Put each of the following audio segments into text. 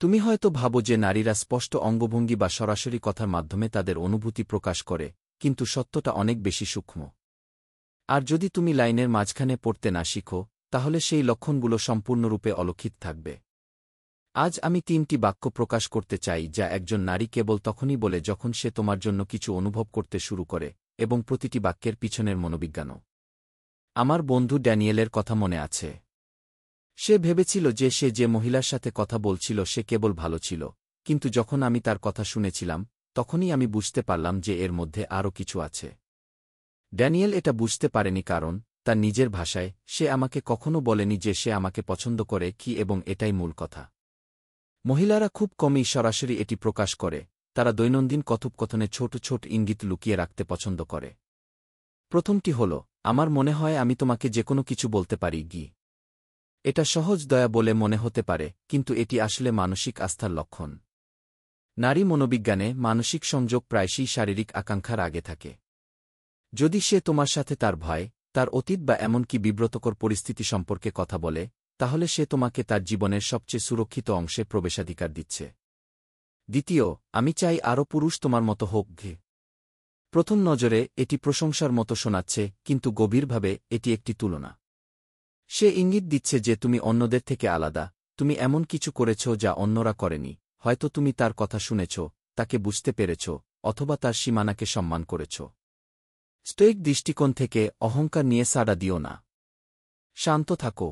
তুমি হয়তো ভাবো যে নারীরা স্পষ্ট অঙ্গভঙ্গি বা সরাসরি কথার মাধ্যমে তাদের অনুভূতি প্রকাশ করে, কিন্তু সত্যটা অনেক বেশি সূক্ষ্ম। আর যদি তুমি লাইনের মাঝখানে পড়তে না শিখো, তাহলে সেই লক্ষণগুলো সম্পূর্ণরূপে অলক্ষিত থাকবে। আজ আমি 3টি বাক্য প্রকাশ করতে চাই যা একজন নারী কেবল তখনই বলে যখন সে তোমার জন্য কিছু অনুভব করতে শুরু করে, এবং প্রতিটি বাক্যের পিছনের মনোবিজ্ঞানও। আমার বন্ধু ড্যানিয়েলের কথা মনে আছে। সে ভেবেছিল যে সে যে মহিলার সাথে কথা বলছিল সে কেবল ভালো ছিল, কিন্তু যখন আমি তার কথা শুনেছিলাম, তখনই আমি বুঝতে পারলাম যে এর মধ্যে আরও কিছু আছে। ড্যানিয়েল এটা বুঝতে পারেনি কারণ, তার নিজের ভাষায়, সে আমাকে কখনো বলেনি যে সে আমাকে পছন্দ করে কি, এবং এটাই মূল কথা। মহিলারা খুব কমই সরাসরি এটি প্রকাশ করে, তারা দৈনন্দিন কথোপকথনে ছোট ছোট ইঙ্গিত লুকিয়ে রাখতে পছন্দ করে। প্রথমটি হল, আমার মনে হয় আমি তোমাকে যেকোনো কিছু বলতে পারি গি। এটা সহজ দয়া বলে মনে হতে পারে, কিন্তু এটি আসলে মানসিক আস্থার লক্ষণ। নারী মনোবিজ্ঞানে মানসিক সংযোগ প্রায়শই শারীরিক আকাঙ্ক্ষার আগে থাকে। যদি সে তোমার সাথে তার ভয়, তার অতীত বা এমনকি বিব্রতকর পরিস্থিতি সম্পর্কে কথা বলে, তাহলে সে তোমাকে তার জীবনের সবচেয়ে সুরক্ষিত অংশে প্রবেশাধিকার দিচ্ছে। দ্বিতীয়, আমি চাই আরও পুরুষ তোমার মতো হোক ঘে। প্রথম নজরে এটি প্রশংসার মতো শোনাচ্ছে, কিন্তু গভীরভাবে এটি একটি তুলনা। সে ইঙ্গিত দিচ্ছে যে তুমি অন্যদের থেকে আলাদা, তুমি এমন কিছু করেছ যা অন্যরা করেনি, হয়তো তুমি তার কথা শুনেছ, তাকে বুঝতে পেরেছ, অথবা তার সীমানাকে সম্মান করেছ। স্টোইক দৃষ্টিকোণ থেকে অহংকার নিয়ে সাড়া দিও না। শান্ত থাকো।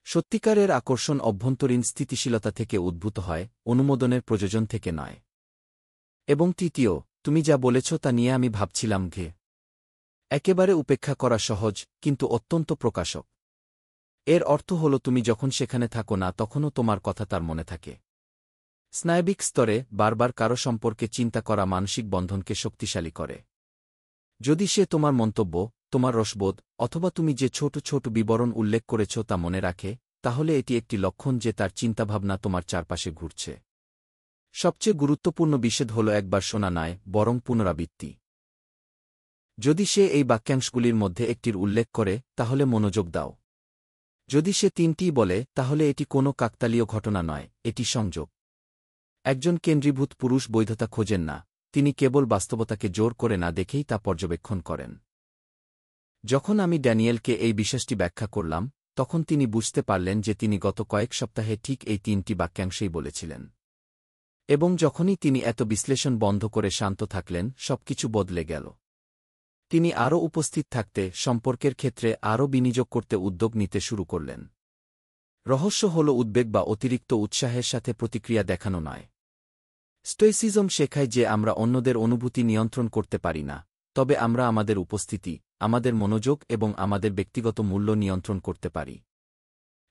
সত্যিকারের আকর্ষণ অভ্যন্তরীণ স্থিতিশীলতা থেকে উদ্ভূত হয়, অনুমোদনের প্রয়োজন থেকে নয়। এবং তৃতীয়, তুমি যা বলেছ তা নিয়ে আমি ভাবছিলাম ঘে। একেবারে উপেক্ষা করা সহজ, কিন্তু অত্যন্ত প্রকাশক। এর অর্থ হল তুমি যখন সেখানে থাকো না তখনও তোমার কথা তার মনে থাকে। স্নায়বিক স্তরে বারবার কারো সম্পর্কে চিন্তা করা মানসিক বন্ধনকে শক্তিশালী করে। যদি সে তোমার মন্তব্য, তোমার রসবোধ, অথবা তুমি যে ছোট ছোট বিবরণ উল্লেখ করেছ তা মনে রাখে, তাহলে এটি একটি লক্ষণ যে তার চিন্তাভাবনা তোমার চারপাশে ঘুরছে। সবচেয়ে গুরুত্বপূর্ণ বিশেষ হল একবার শোনা নয়, বরং পুনরাবৃত্তি। যদি সে এই বাক্যাংশগুলির মধ্যে একটির উল্লেখ করে, তাহলে মনোযোগ দাও। যদি সে 3টিই বলে, তাহলে এটি কোনো কাকতালীয় ঘটনা নয়, এটি সংযোগ। একজন কেন্দ্রীভূত পুরুষ বৈধতা খোঁজেন না, তিনি কেবল বাস্তবতাকে জোর করে না দেখেই তা পর্যবেক্ষণ করেন। যখন আমি ড্যানিয়েলকে এই বিশ্বাসটি ব্যাখ্যা করলাম, তখন তিনি বুঝতে পারলেন যে তিনি গত কয়েক সপ্তাহে ঠিক এই 3টি বাক্যাংশেই বলেছিলেন। এবং যখনই তিনি এত বিশ্লেষণ বন্ধ করে শান্ত থাকলেন, সবকিছু বদলে গেল। তিনি আরও উপস্থিত থাকতে, সম্পর্কের ক্ষেত্রে আরও বিনিয়োগ করতে উদ্যোগ নিতে শুরু করলেন। রহস্য হল উদ্বেগ বা অতিরিক্ত উৎসাহের সাথে প্রতিক্রিয়া দেখানো নয়। স্টোইসিজম শেখায় যে আমরা অন্যদের অনুভূতি নিয়ন্ত্রণ করতে পারি না, তবে আমরা আমাদের উপস্থিতি, আমাদের মনোযোগ এবং আমাদের ব্যক্তিগত মূল্য নিয়ন্ত্রণ করতে পারি।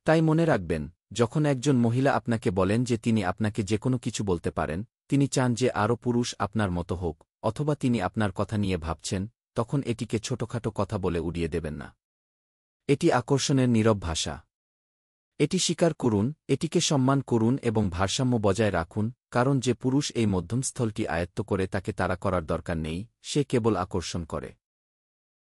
তাই মনে রাখবেন, যখন একজন মহিলা আপনাকে বলেন যে তিনি আপনাকে যেকোনো কিছু বলতে পারেন, তিনি চান যে আরও পুরুষ আপনার মতো হোক, অথবা তিনি আপনার কথা নিয়ে ভাবছেন, তখন এটিকে ছোটখাটো কথা বলে উড়িয়ে দেবেন না। এটি আকর্ষণের নীরব ভাষা। এটি স্বীকার করুন, এটিকে সম্মান করুন এবং ভারসাম্য বজায় রাখুন, কারণ যে পুরুষ এই মধ্যমস্থলটি আয়ত্ত করে তাকে তাড়া করার দরকার নেই, সে কেবল আকর্ষণ করে।